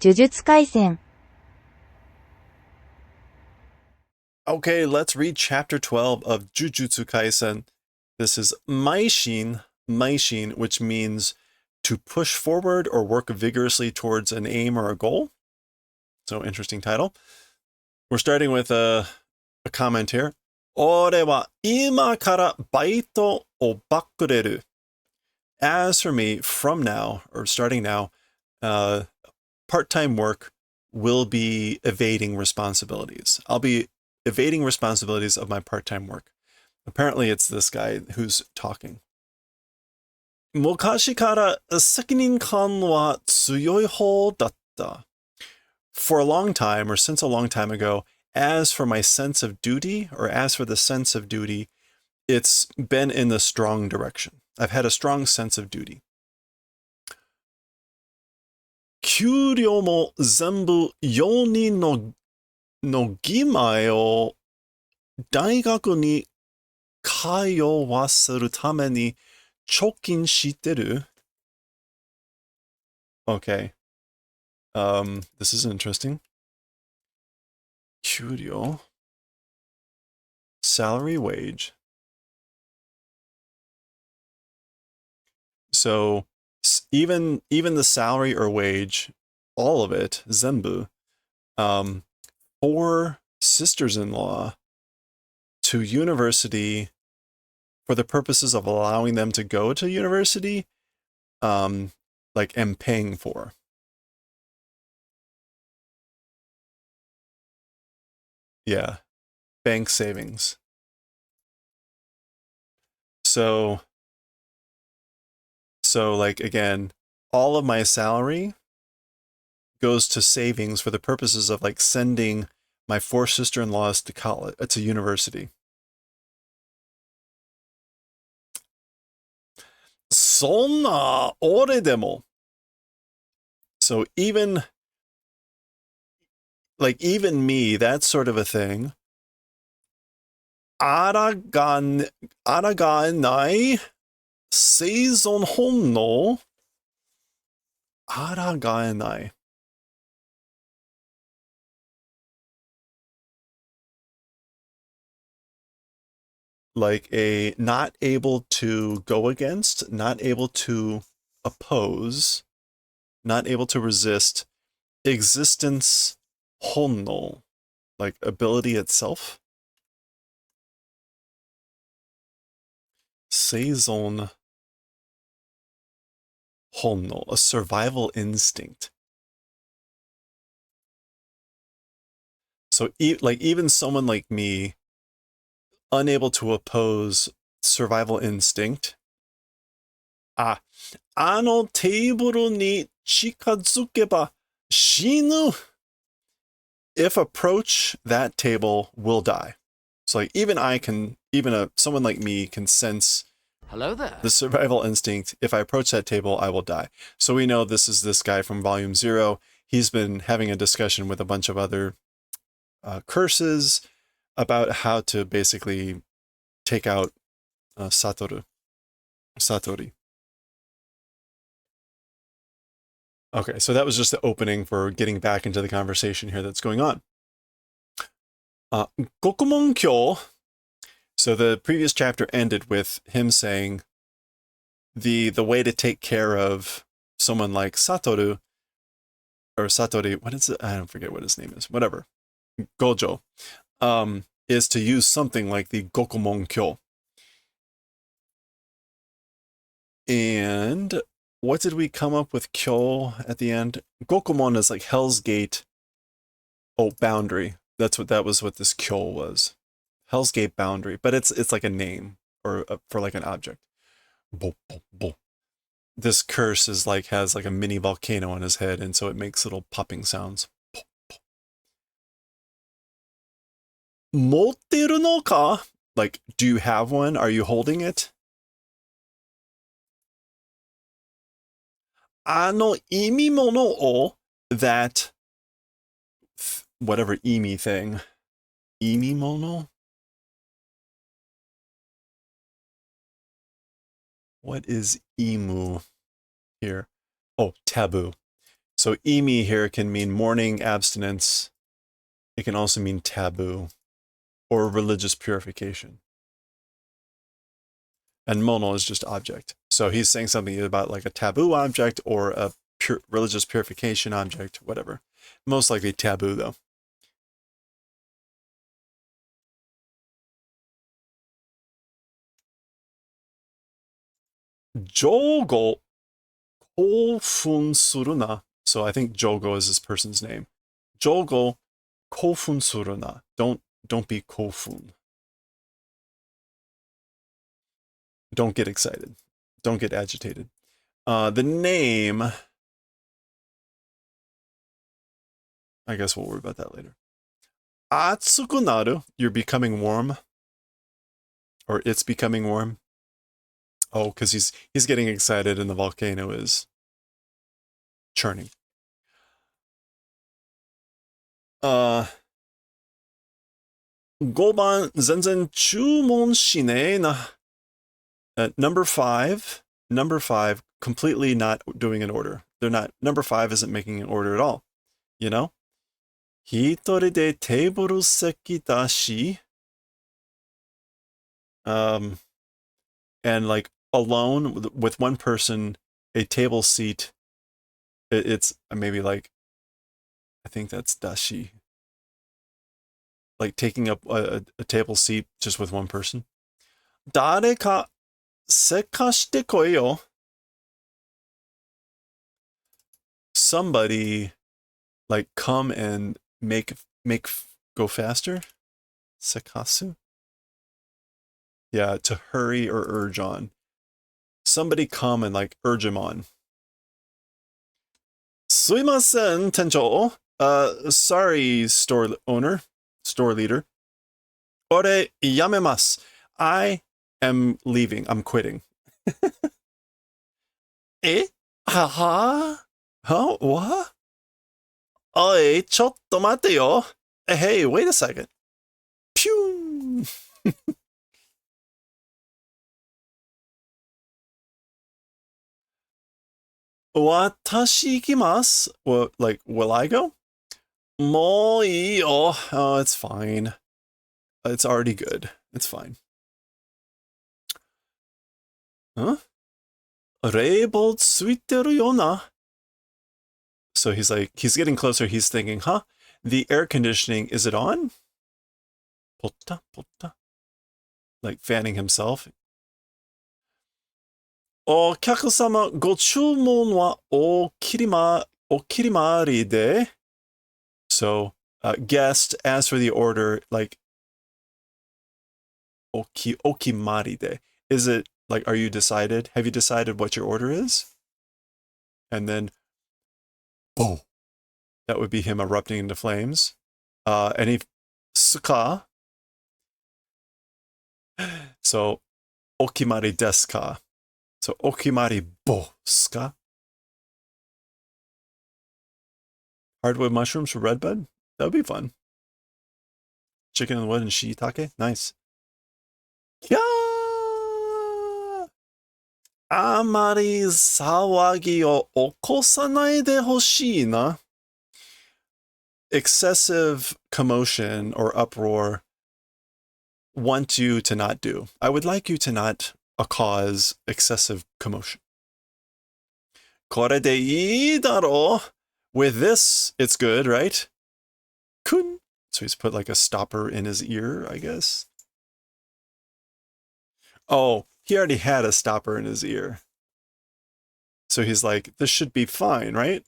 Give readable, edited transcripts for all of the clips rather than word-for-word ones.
呪術廻戦 Okay, let's read chapter 12 of Jujutsu Kaisen. This is Maishin, which means to push forward or work vigorously towards an aim or a goal. So interesting title. We're starting with a comment here. 俺は今からバイトをバクれる. As for me, from now, or starting now, part-time work will be evading responsibilities. I'll be evading responsibilities of my part-time work. Apparently it's this guy who's talking. 昔から責任感は強い方だった. For a long time, or since a long time ago, as for my sense of duty, or as for the sense of duty, it's been in the strong direction. I've had a strong sense of duty. 給料も全部4人の義務を大学に通わせるために貯金してる? Okay. This is interesting. 給料 salary, wage. So even the salary or wage, all of it, zenbu, for sisters-in-law to university for the purposes of allowing them to go to university, like am paying for. Yeah, bank savings. So like, again, all of my salary goes to savings for the purposes of like sending my 4 sister-in-laws to college, to university. そんな俺でも. So even me, that's sort of a thing. 抗えない生存本能? 抗えない. Like a not able to go against, not able to oppose, not able to resist existence honno, like ability itself. Seizon honno, a survival instinct. So like even someone like me, unable to oppose survival instinct. あのテーブルに近づけば死ぬ. If approach that table will die. So like even someone like me can sense Hello there. the survival instinct. If I approach that table, I will die. So we know this is this guy from volume 0. He's been having a discussion with a bunch of other curses about how to basically take out Satori. Okay, so that was just the opening for getting back into the conversation here that's going on. Gokumon Kyo. So the previous chapter ended with him saying the way to take care of someone like Satoru, or Satori, what is it? I don't forget what his name is. Whatever. Gojo. Is to use something like the Gokumon Kyo. And what did we come up with Kyo at the end? Gokumon is like Hell's Gate. Oh, boundary. That was what this Kyo was. Hell's Gate boundary, but it's like a name or for like an object. Bo, bo, bo. This curse has like a mini volcano on his head, and so it makes little popping sounds. Motteru no ka? Like, do you have one? Are you holding it? Ano imimono o, that whatever imi thing. Imimono? What is imu here? Oh, taboo. So imi here can mean mourning, abstinence. It can also mean taboo or religious purification. And mono is just object. So he's saying something about like a taboo object or a religious purification object, whatever. Most likely taboo, though. Jogo kofunsuruna. So I think Jogo is this person's name. Jogo kofunsuruna. Don't be kofun. Don't get excited. Don't get agitated. The name, I guess we'll worry about that later. Atsukunaru, you're becoming warm. Or it's becoming warm. Oh, because he's getting excited and the volcano is churning. 5番、全然注文しねえな。Number 5, completely not doing an order. Number 5 isn't making an order at all. You know? 一人でテーブル席だし。And like alone with one person, a table seat, it's maybe like, I think that's dashi. Like taking up a table seat just with one person. 誰かせかしてこいよ. Somebody like come and make go faster. Sekasu? Yeah, to hurry or urge on. Somebody come and like urge him on. すいません、店長. Sorry, store owner, store leader. 俺やめます. I am leaving. I'm quitting. え? Haha? Huh? What? おい、ちょっと待てよ. Hey, wait a second. Pew! Watashi ikimasu? Well, like, will I go? もういいよ. Oh, it's fine. It's already good. It's fine. Huh? 冷房ついてるよな. So he's like, he's getting closer. He's thinking, huh? The air conditioning, is it on? Potta, potta. Like fanning himself. お客様、ご注文はおきりまりで. So, guest, as for the order, like, okimari de. Is it, like, are you decided? Have you decided what your order is? And then, boom. That would be him erupting into flames. And he, suka. So, okimari desu ka? So, okimari bo suka? Hardwood mushrooms for redbud? That would be fun. Chicken in the wood and shiitake? Nice. Yeah! あまり騒ぎを起こさないでほしいな. Excessive commotion or uproar want you to not do. I would like you to not cause excessive commotion. これでいいだろう. With this, it's good, right? Kun. So he's put like a stopper in his ear, I guess. Oh, he already had a stopper in his ear. So he's like, this should be fine, right?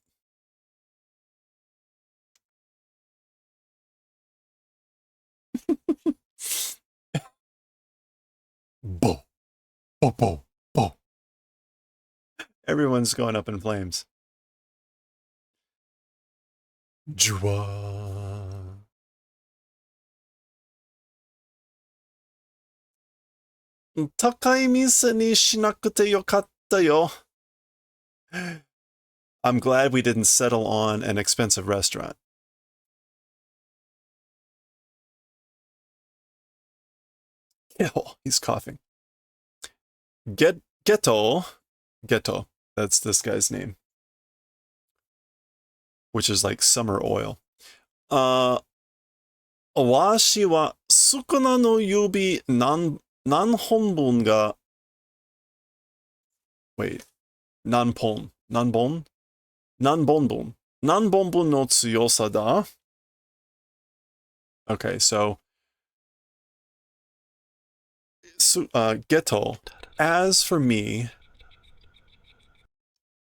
Bo, bo, bo, bo. Everyone's going up in flames. Jua. Takai mise ni shinakute yokatta yo. I'm glad we didn't settle on an expensive restaurant. Ew, he's coughing. Geto. That's this guy's name. which is like summer oil. Washi wa sukuna no yubi nanhonbon ga nanbonbon no tsuyosa da. Okay, so Geto. As for me,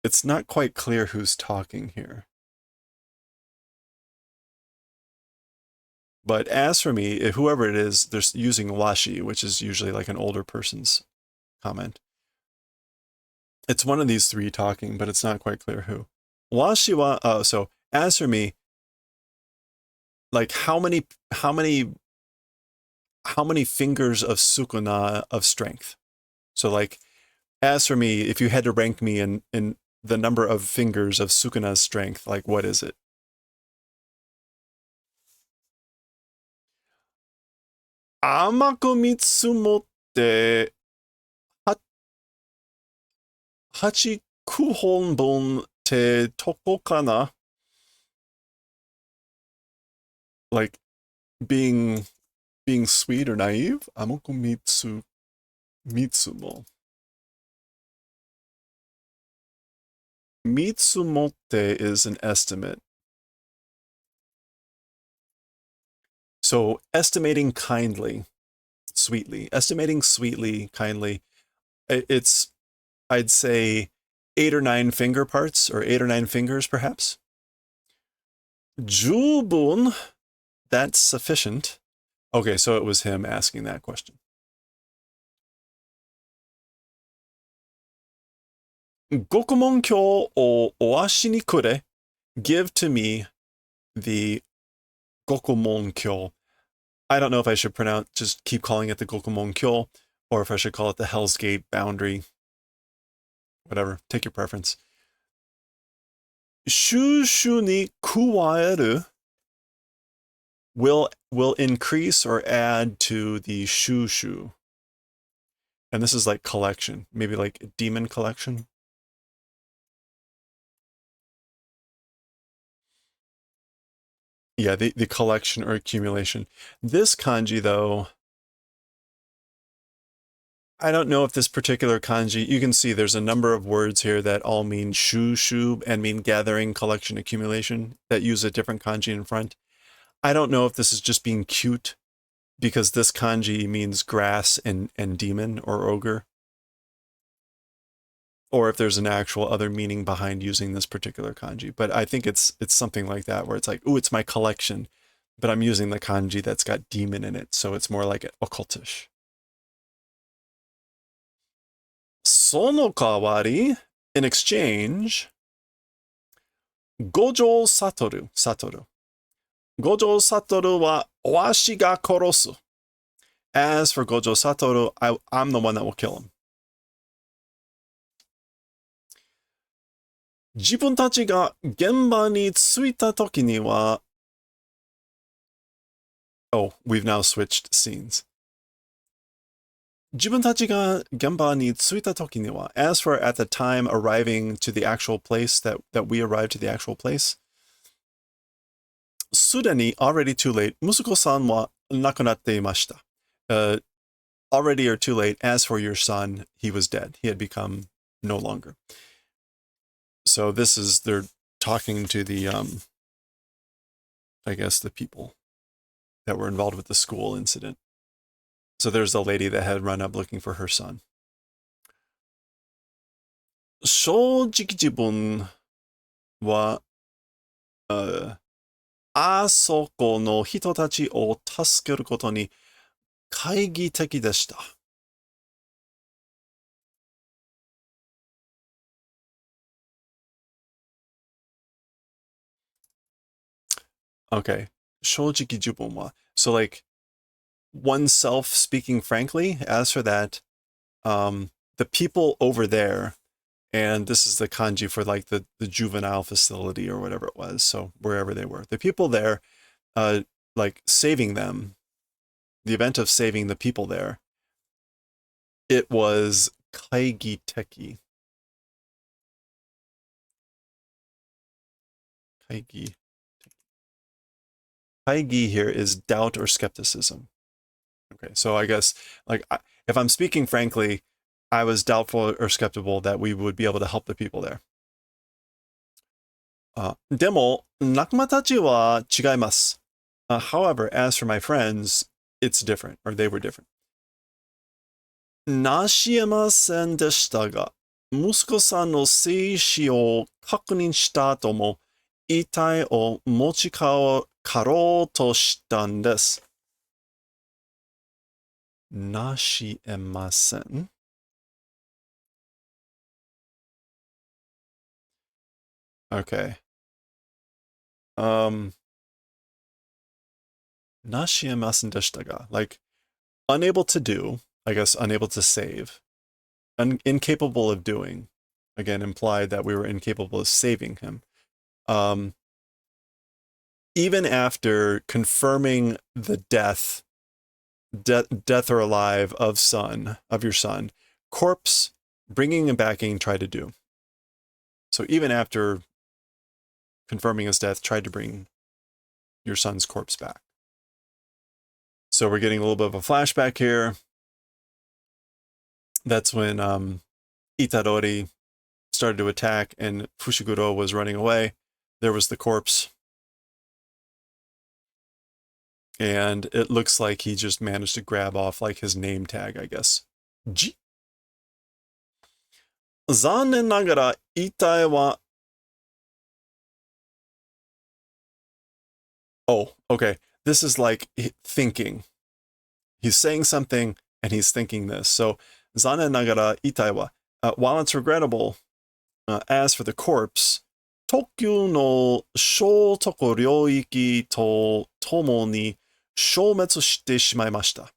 it's not quite clear who's talking here. But as for me, whoever it is, they're using washi, which is usually like an older person's comment. It's one of these three talking, but it's not quite clear who. Washi wa, so as for me, like how many fingers of sukuna of strength? So like, as for me, if you had to rank me in the number of fingers of sukuna's strength, like what is it? Amaku mitsu motte hachi kuhonbon te toko kana? Like being sweet or naive? Amaku mitsu mo. Mitsumotte is an estimate. So estimating kindly, sweetly. Estimating sweetly, kindly. It's, I'd say, 8 or 9 finger parts, or 8 or 9 fingers, perhaps. Jubun, that's sufficient. Okay, so it was him asking that question. Gokumon kyo o oashi ni kure. Give to me the Gokumon kyo. I don't know if I should just keep calling it the Gokumon kyo, or if I should call it the Hell's Gate boundary. Whatever, take your preference. Shushu ni kuwaeru will increase or add to the shushu. And this is like collection, maybe like demon collection. Yeah, the collection or accumulation. This kanji, though, I don't know if this particular kanji, you can see there's a number of words here that all mean shushu and mean gathering, collection, accumulation, that use a different kanji in front. I don't know if this is just being cute because this kanji means grass and demon or ogre, or if there's an actual other meaning behind using this particular kanji. But I think it's something like that, where it's like, ooh, it's my collection, but I'm using the kanji that's got demon in it, so it's more like occultish. Sono kawari, in exchange, Gojo Satoru. Gojo Satoru wa owashi ga korosu. As for Gojo Satoru, I'm the one that will kill him. Jibun tachi ga genba ni tsuita toki ni wa... Oh, we've now switched scenes. Jibun tachi ga genba ni tsuita toki ni wa. As for at the time arriving to the actual place, that we arrived to the actual place, sudeni, already too late, musuko-san wa nakunatte imashita. Already or too late, as for your son, he was dead. He had become no longer. So this is, they're talking to the, I guess, the people that were involved with the school incident. So there's the lady that had run up looking for her son. Shōjiki jibun wa, asoko no hitotachi o tasukeru koto ni kaigiteki deshita. Okay. Shōjiki jibun wa. So like oneself speaking frankly, as for that, the people over there, and this is the kanji for like the juvenile facility or whatever it was, so wherever they were. The people there, like saving them, the event of saving the people there, it was kaigiteki. Taigi. Taigi here is doubt or skepticism. Okay, so I guess, like, if I'm speaking frankly, I was doubtful or skeptical that we would be able to help the people there. でも、仲間たちは違います。However, as for my friends, it's different, or they were different. なしえませんでしたが、息子さんの生死を確認した後も、遺体を持ち帰ろうとしたんです。なしえません。Okay. なしえませんでしたが、like, unable to do, I guess unable to save, incapable of doing, again implied that we were incapable of saving him. Even after confirming the death or alive of your son, corpse, bringing him back in, tried to do. So even after confirming his death, tried to bring your son's corpse back. So we're getting a little bit of a flashback here. That's when Itadori started to attack and Fushiguro was running away. There was the corpse. And it looks like he just managed to grab off like his name tag, I guess. Ji. 残念ながら遺体は Oh, okay. This is like thinking. He's saying something and he's thinking this. So, 残念ながら遺体は while it's regrettable, as for the corpse, 特急の消徳領域とともに消滅してしまいました。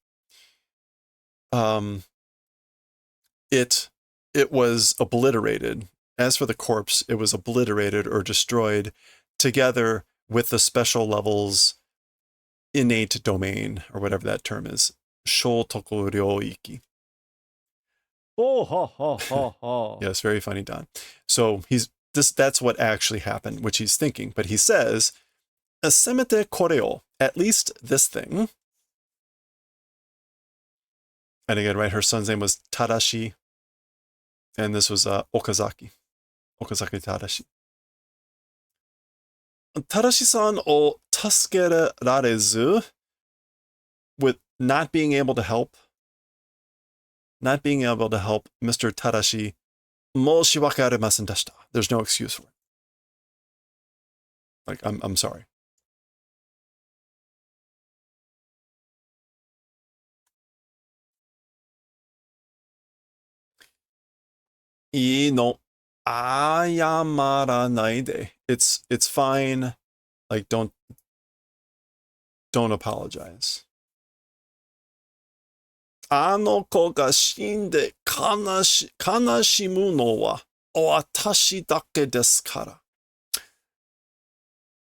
It was obliterated. As for the corpse, it was obliterated or destroyed together with the special levels innate domain, or whatever that term is. Shotoku ryoiki. Oh, ha, ha, ha, ha. Yes, very funny, Don. So that's what actually happened, which he's thinking. But he says, semete koreo, at least this thing. And again, right, her son's name was Tadashi. And this was Okazaki. Okazaki Tadashi. Tadashi-san o tasukerarezu, with not being able to help Mr. Tadashi, moshiwake arimasen deshita. There's no excuse for it. Like, I'm sorry. Ii no ayamaranai de. It's fine. Like, don't apologize. あの子が死んで悲しむのは私だけですか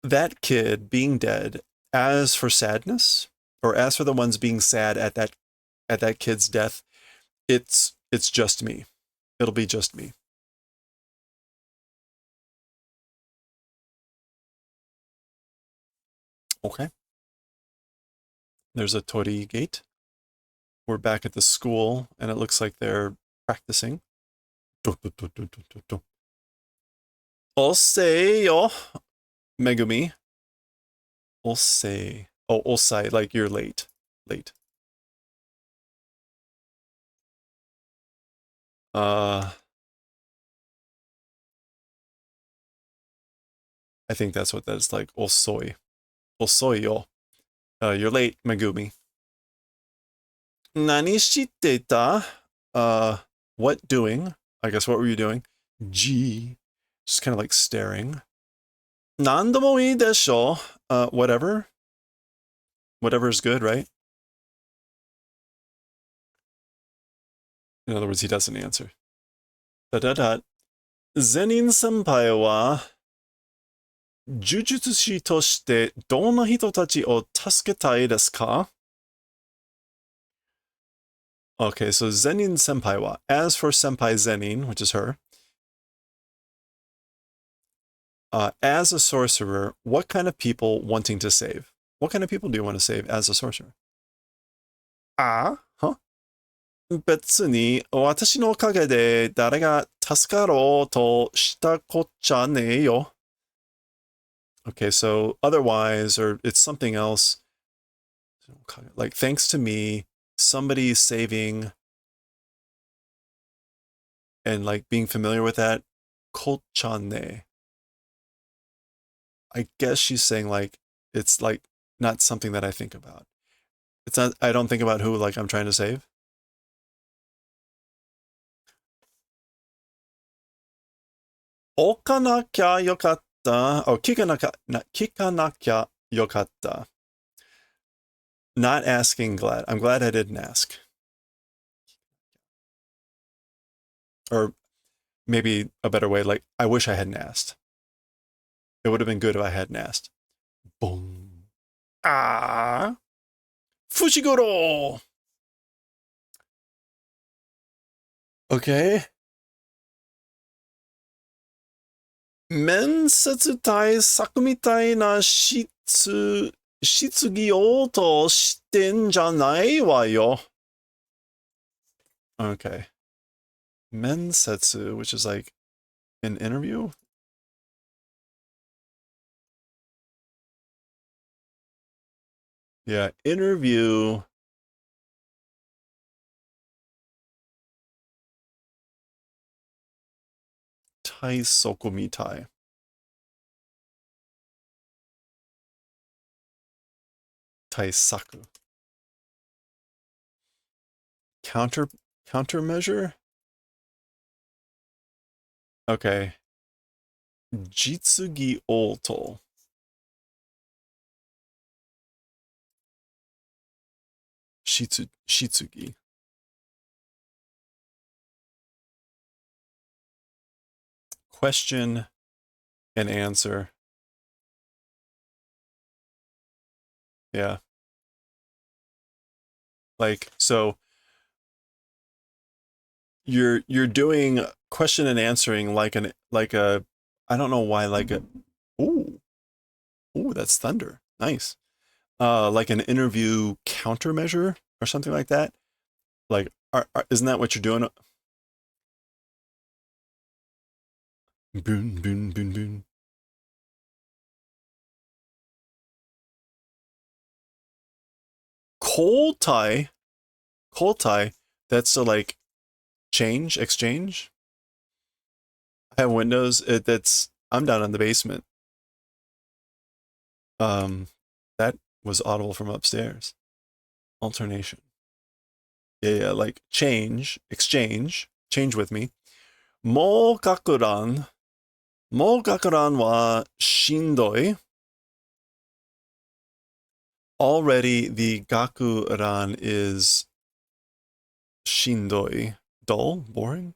ら。That kid being dead, as for sadness, or as for the ones being sad at that kid's death, it's just me. It'll be just me. Okay. There's a torii gate. We're back at the school, and it looks like they're practicing. Osei yo, Megumi. Osei. Oh, osai, like you're late. Late. I think that's what that's like. Osoi. Osoi yo. You're late, Megumi. Nani shite ta? What doing? I guess what were you doing? G. Just kind of like staring. Nandomo ii desho. Whatever. Whatever is good, right? In other words, he doesn't answer. Zenin senpai wa jujutsu to shite donna hito tachi o tasuketai desu ka? Okay, so Zenin senpai wa. As for senpai Zenin, which is her, as a sorcerer, what kind of people wanting to save? What kind of people do you want to save as a sorcerer? Ah? Huh? 別に私のおかげで誰が助かろうとしたこっちゃねえよ. Okay, so otherwise, or it's something else. Like, thanks to me, somebody's saving and like being familiar with that. Kolchane. I guess she's saying like, it's like not something that I think about. It's not, I don't think about who like I'm trying to save. Okanakya yokatta. Oh, kikanakya yokatta. Not asking glad. I'm glad I didn't ask. Or maybe a better way, like, I wish I hadn't asked. It would have been good if I hadn't asked. Boom. Ah. Fushiguro. Okay. 面接対策みたいな質疑応答してんじゃないわよ. Okay. Mensetsu, which is like an interview? Yeah, interview. Taisoku mitai. Taisaku. Countermeasure? Okay. Jitsugi Olto. Shitsugi. Question and answer. Yeah. Like, so you're doing question and answering like a I don't know why, like a ooh that's thunder. Nice. Like an interview countermeasure or something like that. Like, isn't that what you're doing? Boon, boon, boon, boon. Koltai, that's to like exchange. I have windows. I'm down in the basement. That was audible from upstairs. Alternation. Yeah, like exchange with me. Mo gakuran wa shindoi. Already the gakuran is shindoi. Dull? Boring?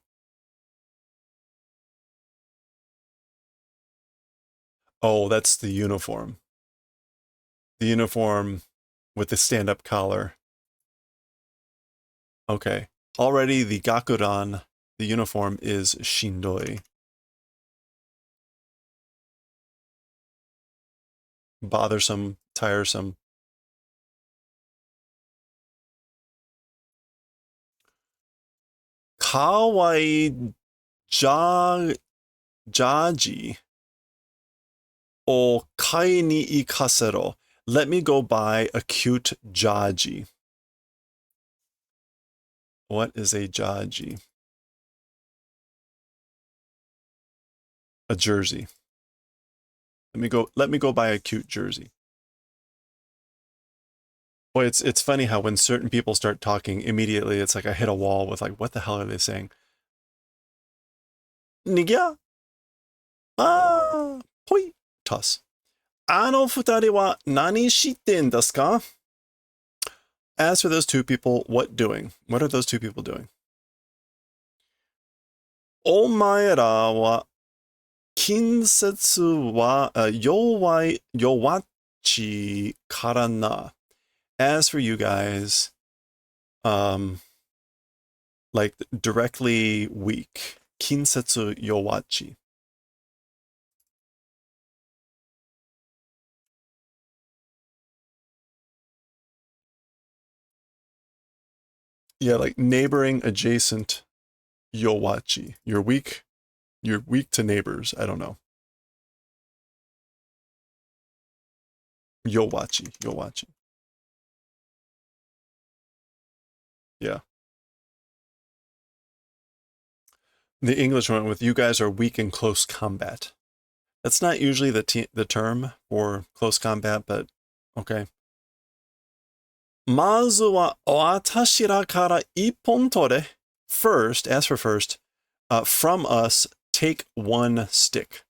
Oh, that's the uniform. The uniform with the stand-up collar. Okay. Already the gakuran, the uniform, is shindoi. Bothersome, tiresome. Kawaii jaji o kai ni ikasero. Let me go buy a cute jaji. What is a jaji? A jersey. Let me go buy a cute jersey. Boy, it's funny how when certain people start talking, immediately it's like I hit a wall with like, what the hell are they saying? Nigya? Ah, poi, toss. あの二人は何してんですか? As for those two people, what doing? What are those two people doing? お前らは近接は弱っちからな. As for you guys, like directly weak. 近接弱っち. Yeah, like neighboring, adjacent, yowachi. You're weak. You're weak to neighbors. I don't know. Yowachi. Yowachi. Yeah. The English went with, you guys are weak in close combat. That's not usually the term for close combat, but okay. まずは私らから一本取れ. First, as for first, from us, take one stick.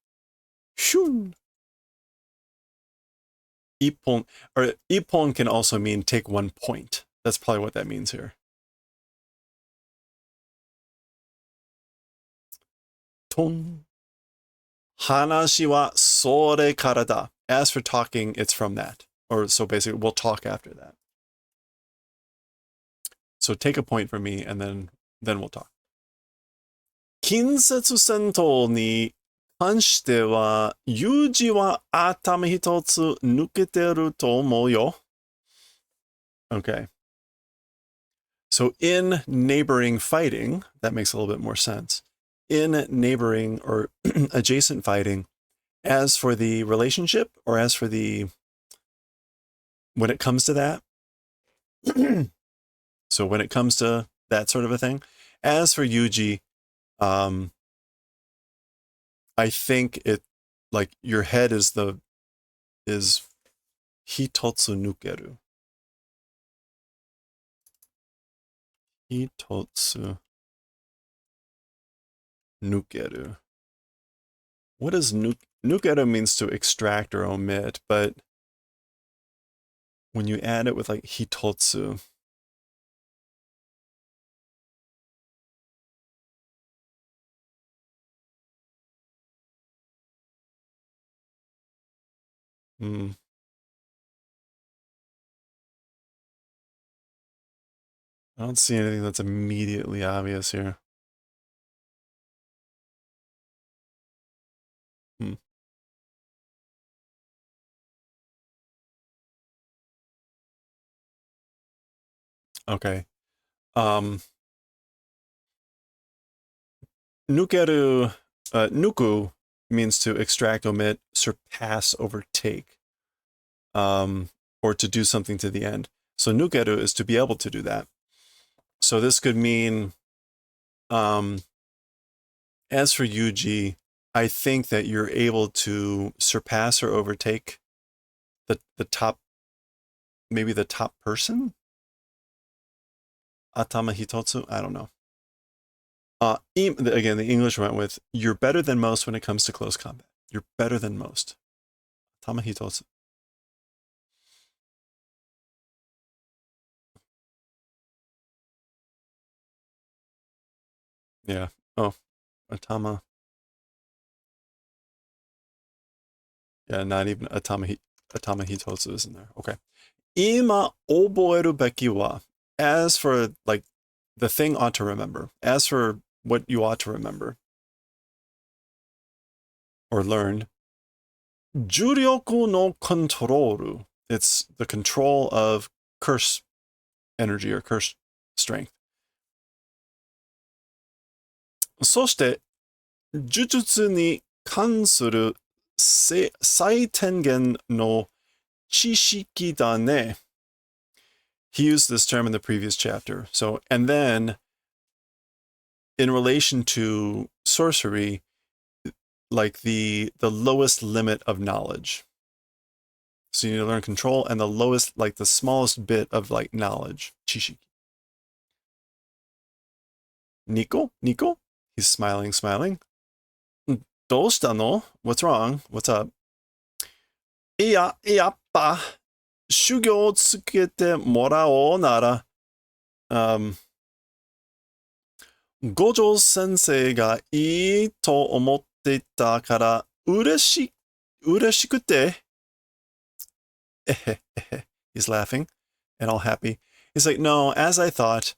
Shun. Ippon, or ippon can also mean take 1 point. That's probably what that means here. Ton. Hanashi wa sore kara da. As for talking, it's from that. Or so basically, we'll talk after that. So take a point from me, and then we'll talk. 近接戦闘に関しては、ユージは頭一つ抜けてると思うよ。Okay. So in neighboring fighting, that makes a little bit more sense. In neighboring or adjacent fighting, as for the relationship or as for the, when it comes to that, so when it comes to that sort of a thing, as for Yuji, I think it, like your head is hitotsu nukeru. Hitotsu nukeru. What does nukeru means to extract or omit, but when you add it with like hitotsu, I don't see anything that's immediately obvious here. Okay. Nukeru, nuku means to extract, omit, surpass, overtake, or to do something to the end. So nukeru is to be able to do that. So this could mean, as for Yuji, I think that you're able to surpass or overtake the top, maybe the top person? Atama hitotsu? I don't know. Again, the English went with, you're better than most when it comes to close combat. You're better than most. Atama hitotsu. Yeah. Oh, Atama. Yeah, not even Atama hitotsu is in there. Okay. Ima oboeru beki wa. As for like the thing ought to remember. As for what you ought to remember or learn. Juryoku no control. It's the control of curse energy or curse strength. そして、呪術に関する最低限の知識だね. He used this term in the previous chapter. So, and then in relation to sorcery, like the lowest limit of knowledge. So you need to learn control and the lowest, like the smallest bit of like knowledge. Chishiki. Nico? He's smiling. どうしたの? What's wrong? What's up? やっぱ、修行をつけてもらおうなら、五条先生がいいと思っていたから嬉しくて. He's laughing and all happy. He's like, no, as I thought,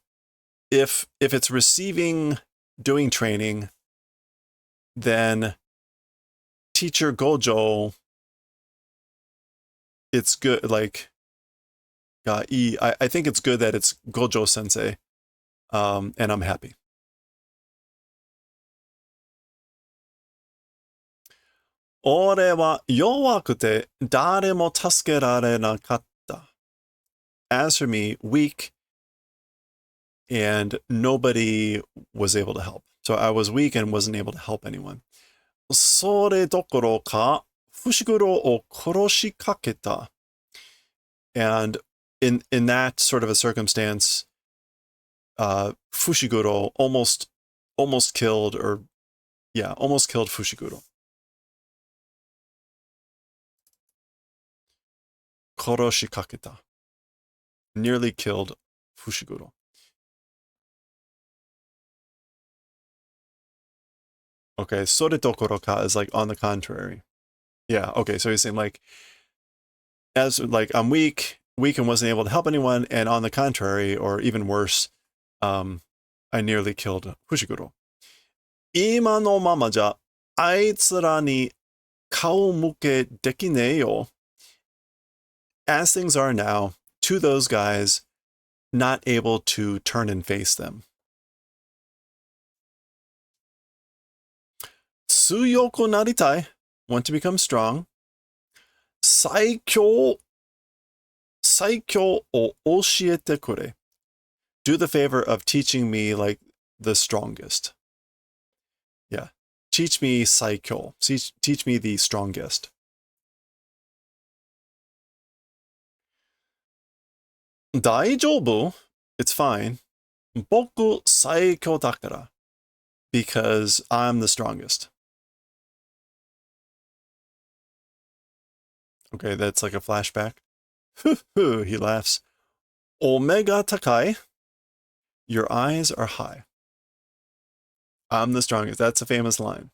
if it's receiving, doing training, then teacher Gojo, it's good, like, I think it's good that it's Gojo sensei, And I'm happy. Ore wa yowaku dare mo tasukerare nakatta. As for me, weak, and nobody was able to help. So I was weak and wasn't able to help anyone. それどころか、伏黒を殺しかけた. And in that sort of a circumstance, Fushiguro almost killed, almost killed Fushiguro. 殺しかけた. Nearly killed Fushiguro. Okay, それどころか is like on the contrary. Yeah, okay, so he's saying like, as like I'm weak and wasn't able to help anyone, and on the contrary, or even worse, I nearly killed Fushiguro. 今のままじゃあいつらに顔向けできねえよ. As things are now, to those guys, not able to turn and face them. 強くなりたい. Want to become strong. 最強を教えてくれ. Do the favor of teaching me like the strongest. Yeah. Teach me 最強. Teach me the strongest. 大丈夫? It's fine. 僕最強だから. Because I'm the strongest. Okay, that's like a flashback. He laughs. Omega takai. Your eyes are high. I'm the strongest. That's a famous line.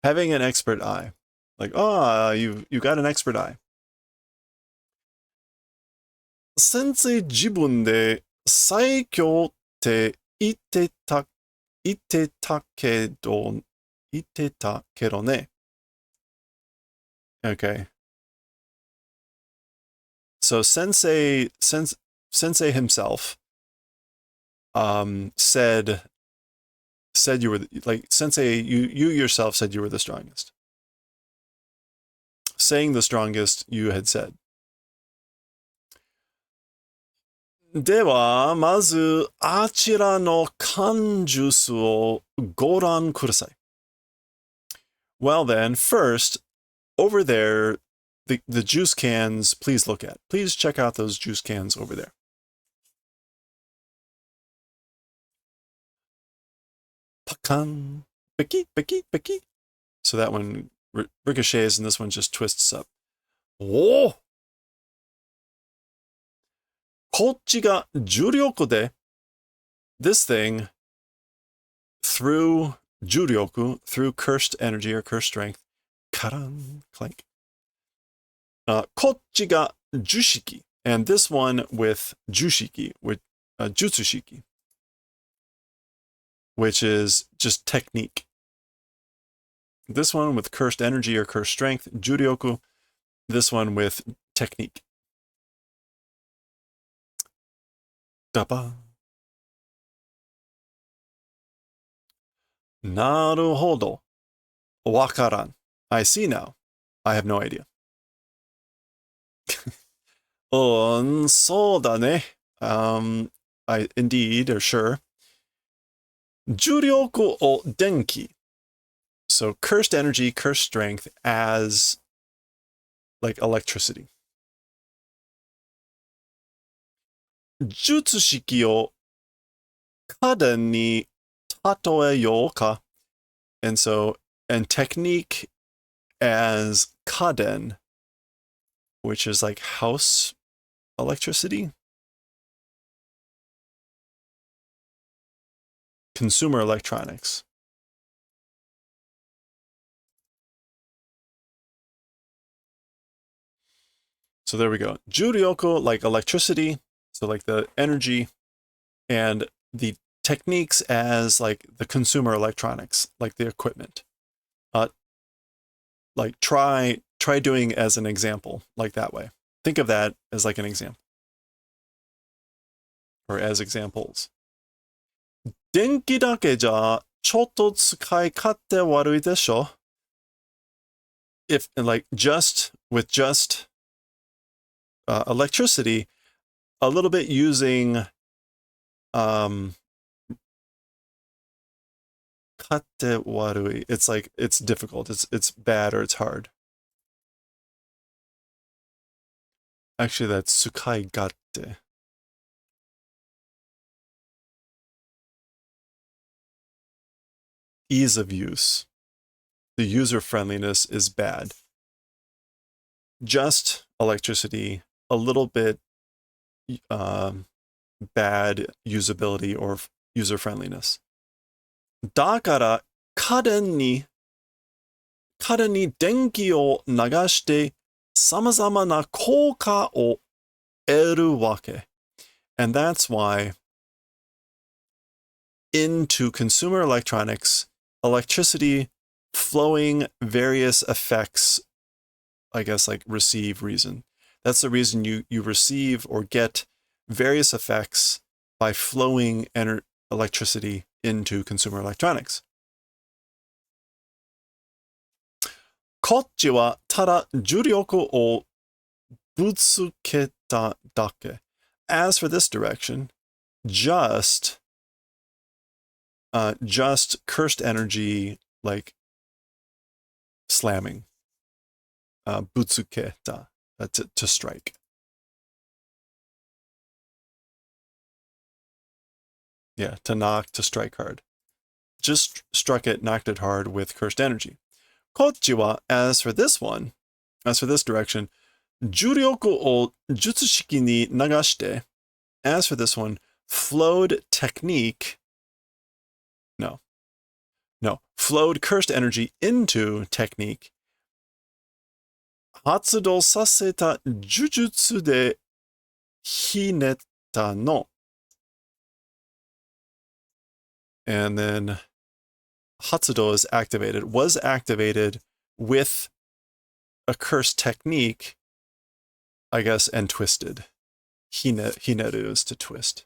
Having an expert eye. Like, oh, you got an expert eye. Sensei 自分で最強って言ってたけどね. Okay. So Sensei himself said you were like Sensei, you yourself said you were the strongest. Saying the strongest, you had said. では、まず、あちらの缶ジュースをご覧ください. Well then, first, over there, the juice cans, please look at. Please check out those juice cans over there. Pakan. Piki, piki, piki. So that one ricochets and this one just twists up. Oh! こっちが重力で this thing, through 重力, through cursed energy or cursed strength, karan, clank. こっちがjushiki, and this one with jushiki, with jutsushiki, which is just technique. This one with cursed energy or cursed strength, juryoku. This one with technique. Dapa. なるほど. わからん. I see now. I have no idea. そうだね. Indeed, or sure. 重力を電気. So cursed energy, cursed strength as like electricity. 術式を家電に例えようか. And so, and technique as kaden, which is like house electricity. Consumer electronics. So there we go. Juryoku, like electricity, so like the energy, and the techniques as like the consumer electronics, like the equipment. Like try doing as an example, like that way. think of that as like an example, or as examples. 電気だけじゃちょっと使い勝手悪いでしょ? If like with just electricity, a little bit using 勝手悪い. It's like it's difficult. It's bad or it's hard. Actually, that's 使い勝手. Ease of use. The user friendliness is bad. Just electricity, a little bit bad usability or user friendliness. だから家電に電気を流して様々な効果を得るわけ. And that's why into consumer electronics, electricity flowing various effects, I guess like receive reason. That's the reason you receive or get various effects by flowing electricity into consumer electronics. こっちはただ重力をぶつけただけ. As for this direction, just cursed energy, like slamming. ぶつけた, to strike. Yeah, to knock, to strike hard. Just struck it, knocked it hard with cursed energy. こっちは, as for this direction, 重力を術式に流して, as for this one, flowed flowed cursed energy into technique. 発動させた呪術でひねったの. And then 発動 is activated, was activated with a cursed technique, I guess, and twisted. Hineru is to twist.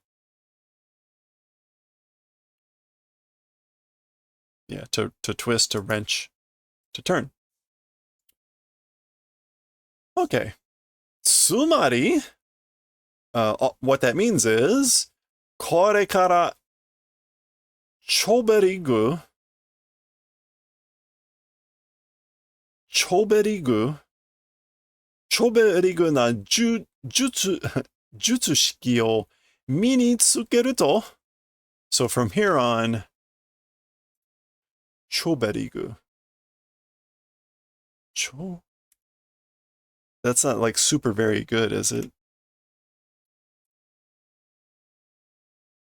Yeah, to twist, to wrench, to turn. Okay. つまり, what that means is, これからチョベリグな術式を身につけると. So from here on, チョベリグ. That's not like super very good, is it?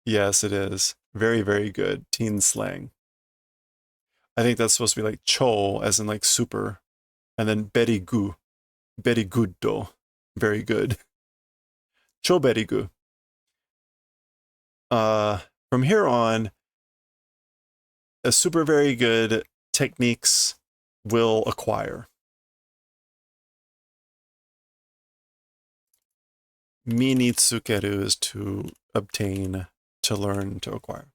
Yes, it is. Very, very good. Teen slang. I think that's supposed to be like cho, as in like super. And then berigu. Beriguddo. Very good. Cho berigu. From here on, a super very good techniques will acquire. Minitsukeru is to obtain, to learn, to acquire.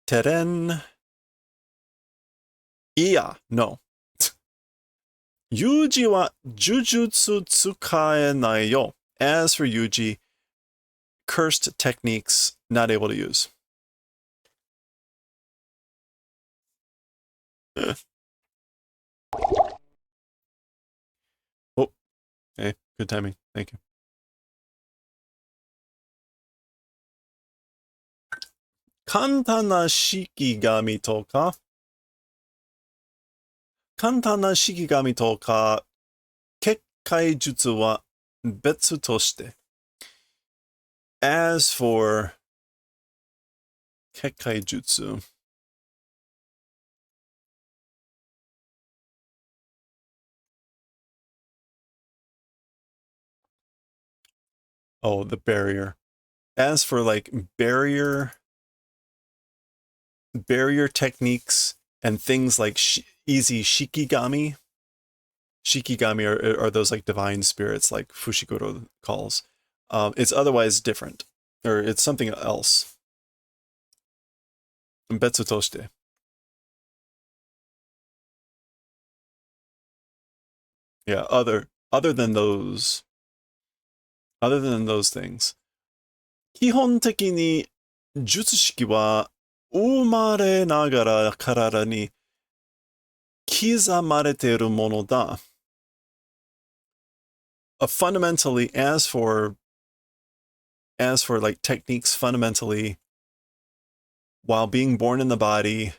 Teren. Iya, no. Yuji wa jujutsu tsukaenai yo. As for Yuji, cursed techniques not able to use. Oh, hey, good timing. Thank you. 簡単な式紙とか結界術は別として. As for 結界術, oh, the barrier. As for like barrier techniques and things like easy shikigami. Shikigami are those like divine spirits, like Fushiguro calls. It's otherwise different, or it's something else. Betsu toshite. Yeah, other than those things. 基本的に術式は生まれながら体に刻まれているものだ。Fundamentally, as for like techniques, fundamentally, while being born in the body,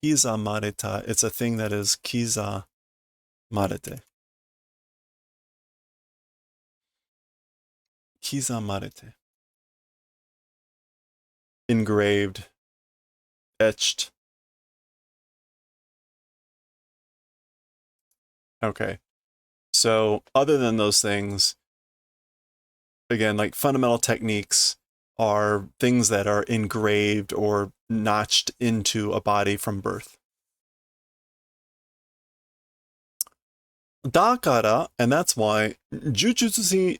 kizamareta, it's a thing that is kizamarete. Kizamarete. Engraved, etched. Okay. So other than those things, again, like fundamental techniques are things that are engraved or notched into a body from birth. Dakara, and that's why Jujutsu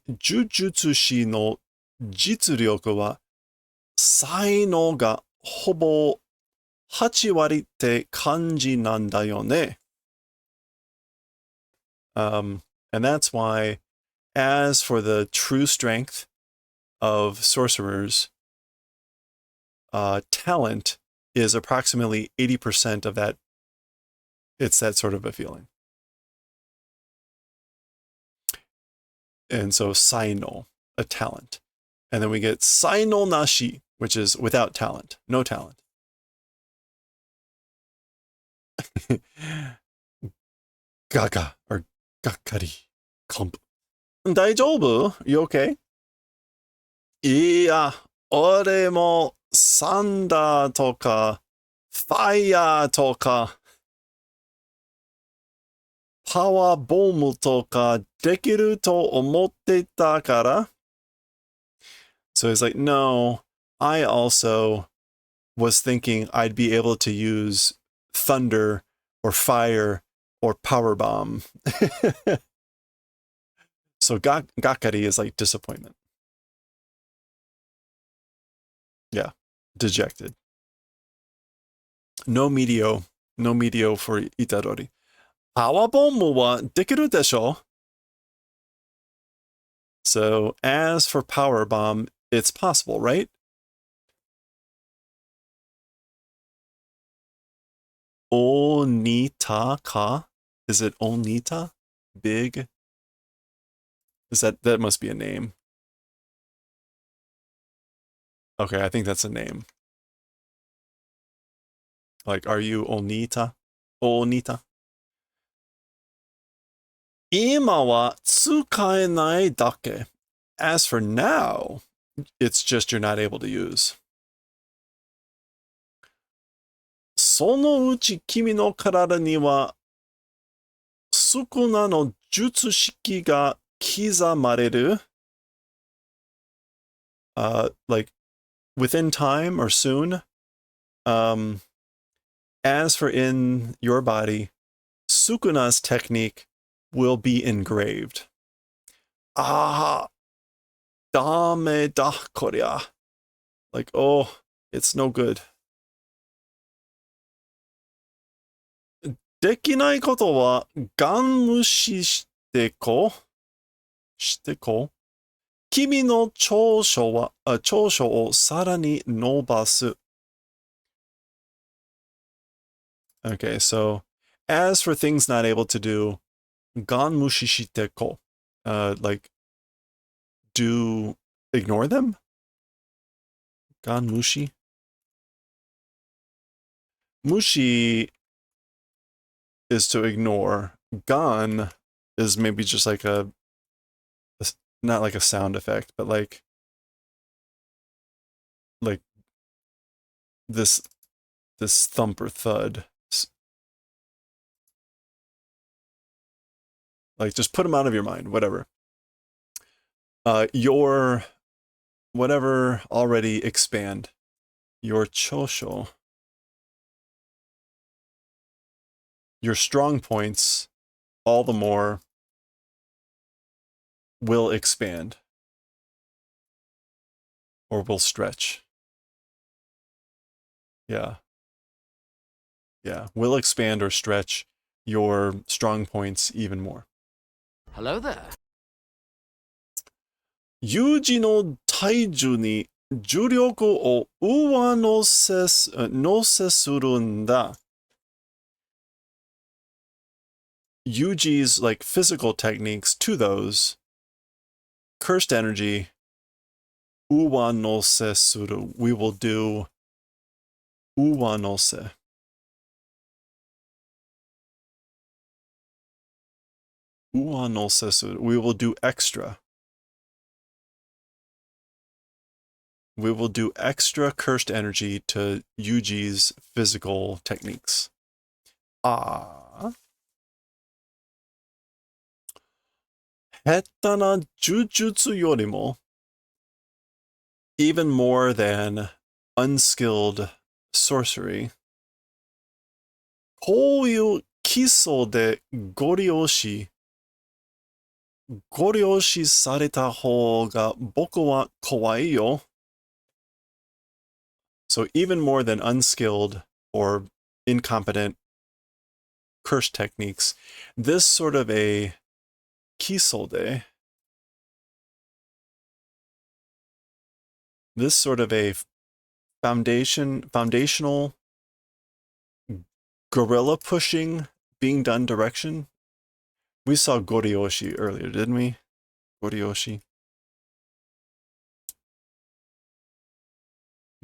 shi no jitsuryoku wa saino ga hobo 8割って感じなんだよね. And that's why, as for the true strength of sorcerers, talent is approximately 80% of that. It's that sort of a feeling. And so saino, a talent. And then we get saino nashi, which is without talent, no talent. Gaga, or gakkari, clump. 大丈夫? You okay? いや、俺もサンダーとか、ファイヤーとか、パワーボムとかできると思ってたから。So he's like, no, I also was thinking I'd be able to use thunder or fire or power bomb. So gakkari is like disappointment. Yeah, dejected. No medio for Itadori. Power bomb wa dekiru desho? So as for power bomb, it's possible, right? Onita ka? Is it Onita? Big? Is that must be a name? Okay, I think that's a name. Like, are you Onita? Onita? 今は使えないだけ. As for now, it's just you're not able to use. そのうち君の体には少なの術式が刻まれる. Like within time or soon. As for in your body, Sukuna's technique will be engraved. Ah, dame da korea. Like, oh, it's no good. できないことはガン無視してこ君の長所をさらに伸ばす. Okay, so as for things not able to do, gan mushi shite ko. Like, ignore them? Gan mushi? Mushi is to ignore. Gan is maybe just like not like a sound effect, but like this thump or thud. Like, just put them out of your mind, whatever. Your whatever already expand. Your chosho. your strong points all the more will expand or will stretch. Yeah. Yeah. Will expand or stretch your strong points even more. Hello there. 有事の体重に重力を上乗せするんだ。Yuji's like physical techniques to those cursed energy. Uwanose suru. We will do uwanose. Uwanose suru. We will do extra. We will do extra cursed energy to Yuji's physical techniques. Ah. 下手な呪術よりも even more than unskilled sorcery. こういう基礎でご利用しされた方が僕は怖いよ。So even more than unskilled or incompetent curse techniques, this sort of a kisode, this sort of a foundational gorilla pushing being done direction. We saw Goryoshi earlier, didn't we? Goryoshi.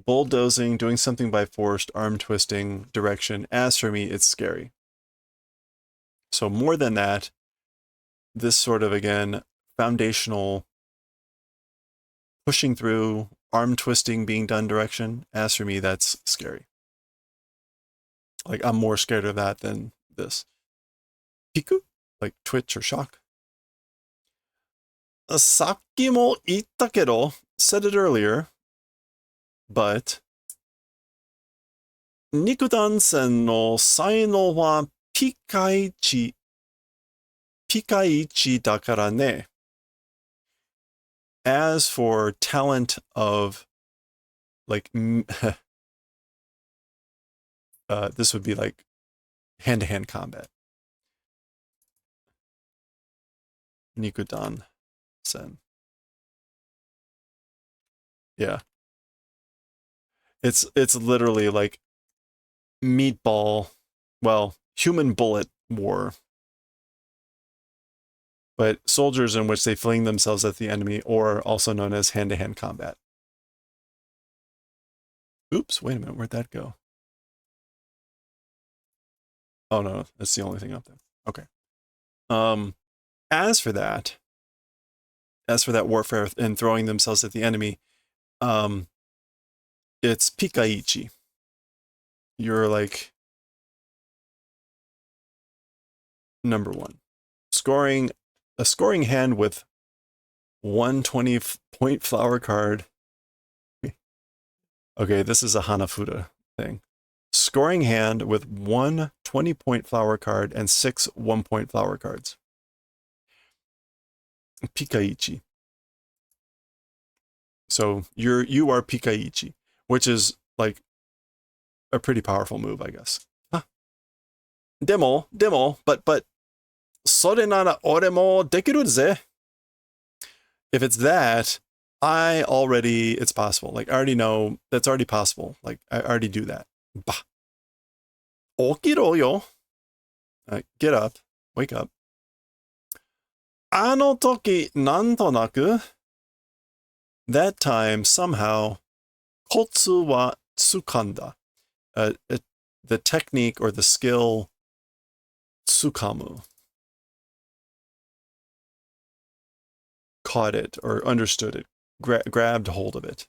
Bulldozing, doing something by force, arm twisting, direction. As for me, it's scary. So more than that, this sort of, again, foundational pushing through, arm twisting being done direction. As for me, that's scary. Like, I'm more scared of that than this. Piku? Like twitch or shock. さっきも言ったけど, said it earlier, but 肉弾戦の才能はピカイチだからね. As for talent of, like, this would be like hand-to-hand combat. Nikudan sen. Yeah. It's literally like meatball, well, human bullet war. But soldiers in which they fling themselves at the enemy, or also known as hand-to-hand combat. Oops, wait a minute, where'd that go? Oh no, that's the only thing up there. Okay. As for that warfare and throwing themselves at the enemy, it's pikaichi. You're like number one. A scoring hand with 120-point flower card. Okay, this is a Hanafuda thing. Scoring hand with 1 20-point flower card and 6 1-point flower cards. Pikaichi. So you are Pikaichi, which is like a pretty powerful move, I guess. Huh. Demo, but それなら俺もできるぜ. If it's that, it's possible. Like, I already know that's already possible. Like, I already do that. Bah. Okiro yo. Get up. Wake up. あの時、なんとなく that time, somehow, コツは掴んだ. The technique or the skill, tsukamu. Caught it or understood it, grabbed hold of it.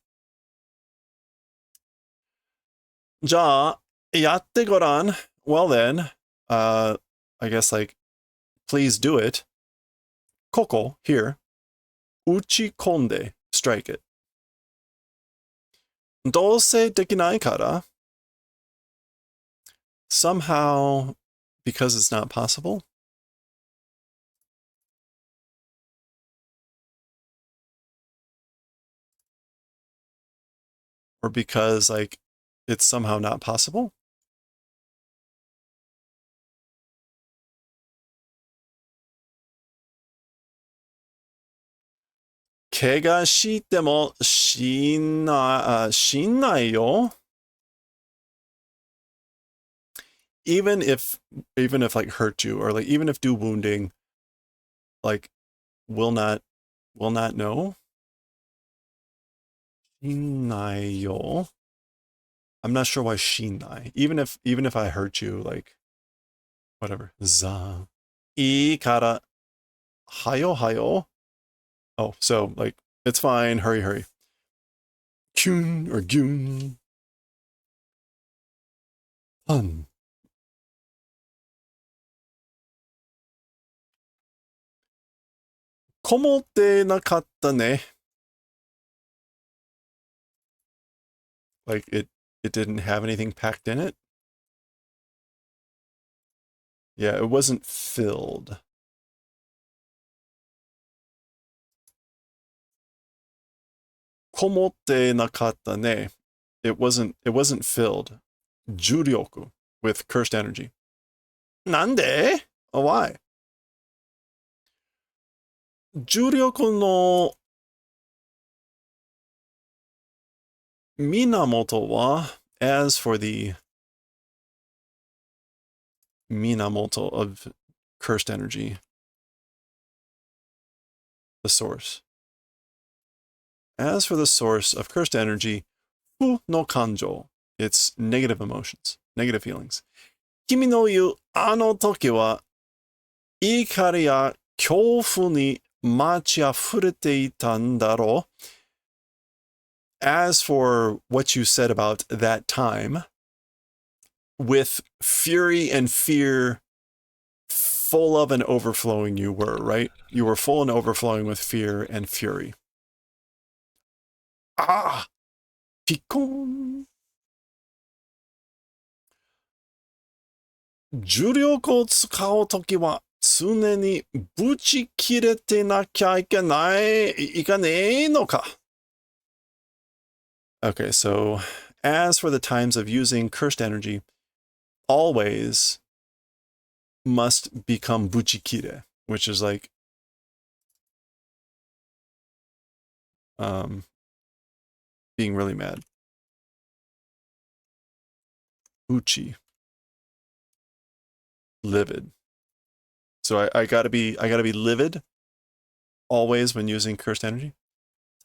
じゃあ、やってごらん. Well then, I guess like, please do it. Koko, here. Uchikonde, strike it. どうせできないから. Somehow, because it's not possible? Or because, like, it's somehow not possible? "Kega shite mo shinnai yo." Even if like hurt you, or like even if do wounding, like will not know. Shinnai yo. I'm not sure why shinai. Even if I hurt you, like whatever. Za. I kara hayo hayo. Oh, so like it's fine. Hurry, hurry. Kyun or gyun. Fun. Komotte nakatta ne. Like it didn't have anything packed in it. Yeah, it wasn't filled. Komotte nakatta ne. It wasn't filled. Juryoku, with cursed energy. Nande? Oh, why? Juryoku no minamoto wa, as for the minamoto of cursed energy, the source. As for the source of cursed energy, fu no kanjo, it's negative emotions, negative feelings. Kimi no yu ano toki wa ikari ya kyofu ni machiafurete ita ndaro. As for what you said about that time, with fury and fear full of and overflowing you were, right? You were full and overflowing with fear and fury. Ah! Pikon! 重力を使うときは常にぶち切れてなきゃいけねえのか? Okay, so as for the times of using cursed energy, always must become buchikire, which is like being really mad. Uchi. Livid. So I gotta be livid always when using cursed energy.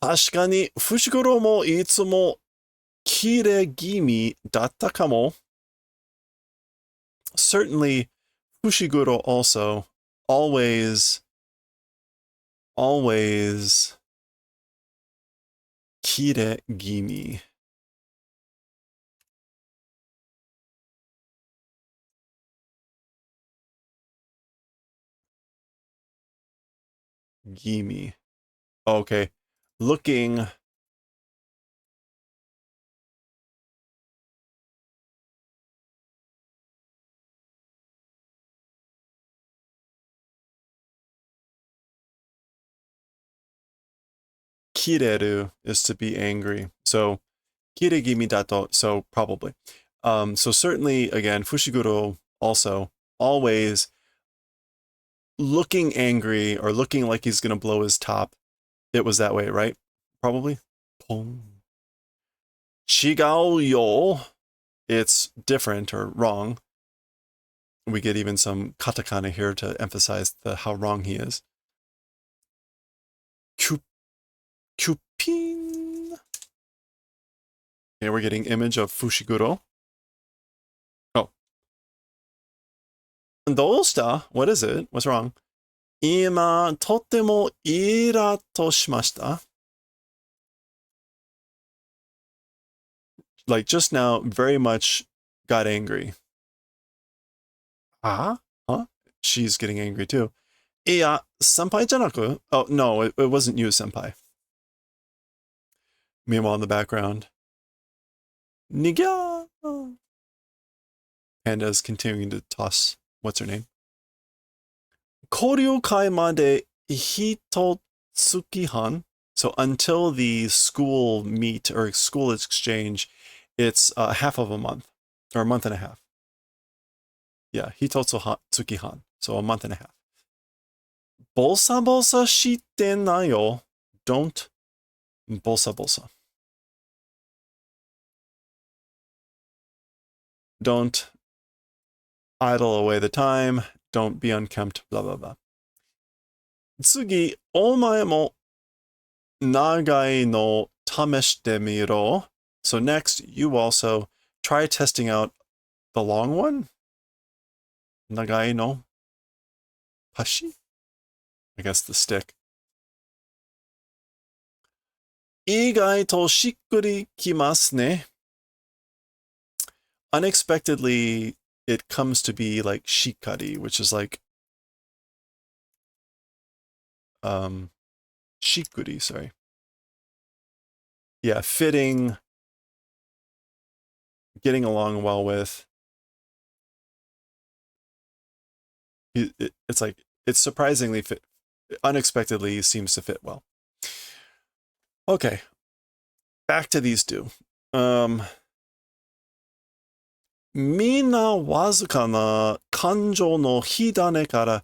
確かに、Fushiguro mo itsumo kire gimi datta kamo. Certainly, Fushiguro also always kire gimi. Gimi. Okay. Looking. Kireru is to be angry. So, kire gimi dato, so probably. So certainly, again, Fushiguro also always looking angry or looking like he's gonna blow his top. It was that way, right? Probably. Chigao yo. It's different or wrong. We get even some katakana here to emphasize how wrong he is. Cupin. Okay, we're getting image of Fushiguro. Oh. Dosta? What is it? What's wrong? Ima totemo irato shimashita. Like just now, very much got angry. Ah? Huh? She's getting angry too. Iya, senpai janaku? Oh, no, it wasn't you, senpai. Meanwhile, in the background, Nigya! Panda's continuing to toss what's her name? Koryu-kai made hitotsuki-han. So until the school meet or school exchange, it's half of a month or a month and a half. Yeah, hitotsuki-han. So a month and a half. Bolsa bolsa shite nayo. Don't bolsa bolsa. Don't idle away the time. Don't be unkempt. Blah blah blah. Tsugi, omae mo nagai no tameshite miro. So next, you also try testing out the long one. Nagai no pashi? I guess the stick. Igai to shikkuri kimasu ne. Unexpectedly, it comes to be like shikari, which is like shikuri, sorry. Yeah, fitting, getting along well with. It's like, it's surprisingly fit, unexpectedly seems to fit well. Okay, back to these two. Mina wazuka na kanjou no hidane kara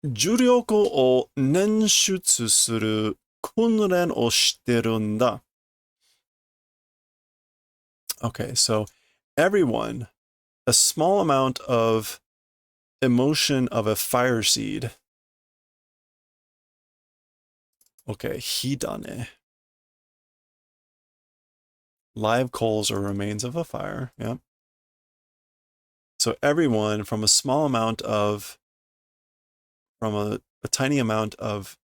juryoku o nenshutsu suru kunren o shiteru nda. Okay, so everyone, a small amount of emotion of a fire seed. Okay, hidane. Live coals or remains of a fire. Yeah. So everyone from a small amount of, from a tiny amount of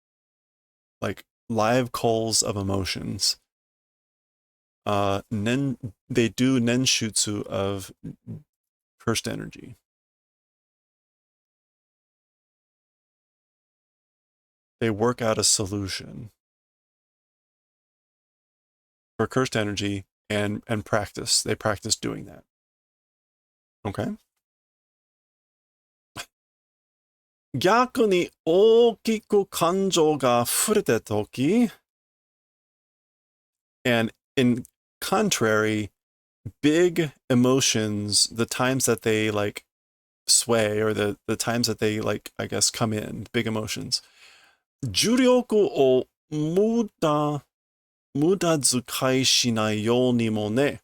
like live coals of emotions, they do nenshutsu of cursed energy. They work out a solution for cursed energy and practice. They practice doing that. Okay. 逆に大きく感情が触れたとき and in contrary, big emotions, the times that they like sway or the times that they like, I guess, come in, big emotions. 重力を無駄遣いしないようにもね。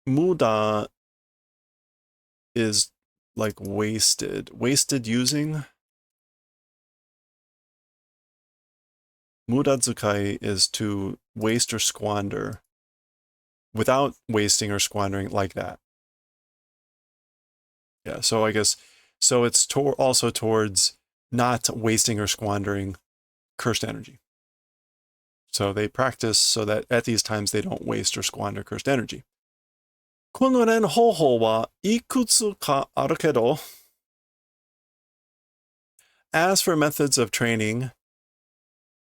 無駄 is like wasted. Wasted using. 無駄遣い is to waste or squander without wasting or squandering like that. Yeah, so I guess, so it's also towards not wasting or squandering cursed energy. So they practice so that at these times they don't waste or squander cursed energy. この練方法はいくつかあるけど as for methods of training,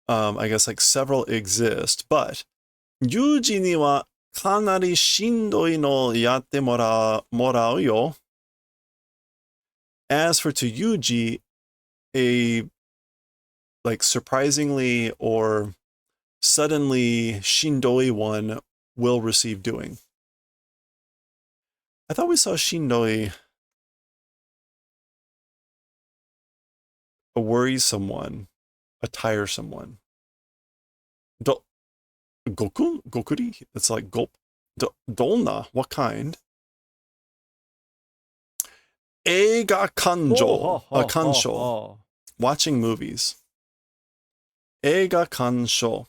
I guess like several exist, but 有事にはかなりしんどいのやってもらうよ. As for to Yuji, a like surprisingly or suddenly shindoi one will receive doing. I thought we saw shindoi, a worrisome one, a tiresome one. Gokuri? It's like gulp. Dolna, what kind? Eiga kanjo, a kansho. Watching movies. Eiga kansho.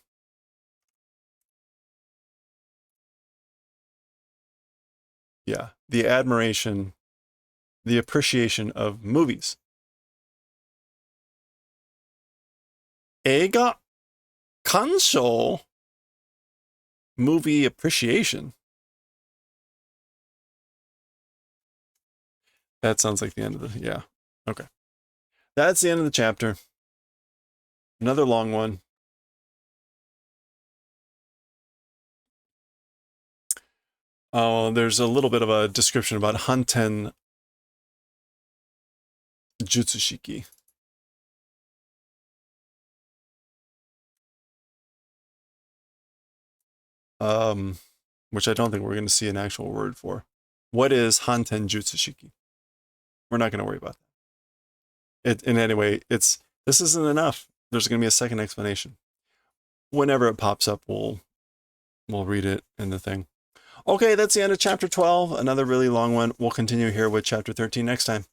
Yeah, the admiration, the appreciation of movies. Eiga kansho. Movie appreciation. That sounds like the end of the, yeah. Okay. That's the end of the chapter. Another long one. Oh, there's a little bit of a description about Hanten Jutsushiki. Which I don't think we're going to see an actual word for. What is Hanten Jutsushiki? We're not going to worry about that. In any way, this isn't enough. There's going to be a second explanation. Whenever it pops up, we'll read it in the thing. Okay, that's the end of chapter 12. Another really long one. We'll continue here with chapter 13 next time.